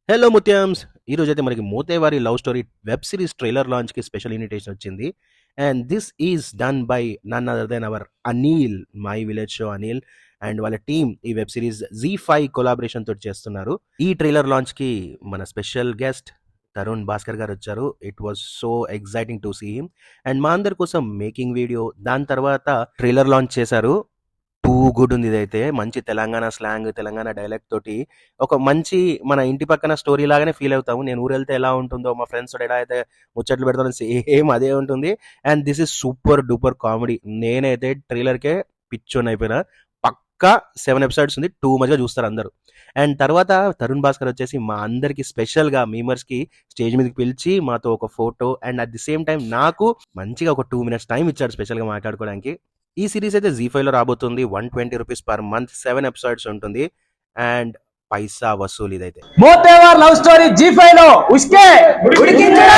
Hello ముత్యమ్స్. ఈరోజు అయితే మనకి Mothevari love story web series trailer లాంచ్కి స్పెషల్ ఇన్విటేషన్ వచ్చింది. And this is done by none other than our Anil, my village show Anil and వాళ్ళ team ఈ web series Z5 collaboration తోటి చేస్తున్నారు. ఈ ట్రైలర్ లాంచ్కి మన స్పెషల్ గెస్ట్ తరుణ్ భాస్కర్ గారు వచ్చారు. It was so exciting to see him. And మా అందరి కోసం మేకింగ్ వీడియో, దాని తర్వాత ట్రైలర్ లాంచ్ చేశారు. టూ గుడ్ ఉంది ఇదైతే. మంచి తెలంగాణ స్లాంగ్, తెలంగాణ డైలెక్ట్ తోటి ఒక మంచి మన ఇంటి పక్కన స్టోరీ లాగానే ఫీల్ అవుతాము. నేను ఊరెళ్తే ఎలా ఉంటుందో, మా ఫ్రెండ్స్ తోటి ఎలా అయితే ముచ్చట్లు పెడతానో సేమ్ అదే ఉంటుంది. And this is super duper comedy. నేనైతే ట్రైలర్కే పిచ్చోన్ అయిపోయినా. పక్కా 7 ఎపిసోడ్స్ ఉంది, టూ మధ్యగా చూస్తారు అందరూ. అండ్ తర్వాత తరుణ్ భాస్కర్ వచ్చేసి మా అందరికి స్పెషల్గా మీమర్స్కి స్టేజ్ మీదకి పిలిచి మాతో ఒక photo and at the same time నాకు మంచిగా ఒక 2 minutes టైం ఇచ్చాడు స్పెషల్గా మాట్లాడుకోవడానికి. ఈ సిరీస్ అయితే Z5లో రాబోతుంది. 120 రూపీస్ పర్ మంత్, 7 ఎపిసోడ్స్ ఉంటుంది. అండ్ పైసా వసూలు ఇదైతే. మోతేవార్ లవ్ స్టోరీ Z5 లో ఉస్కే ఉడికించడే.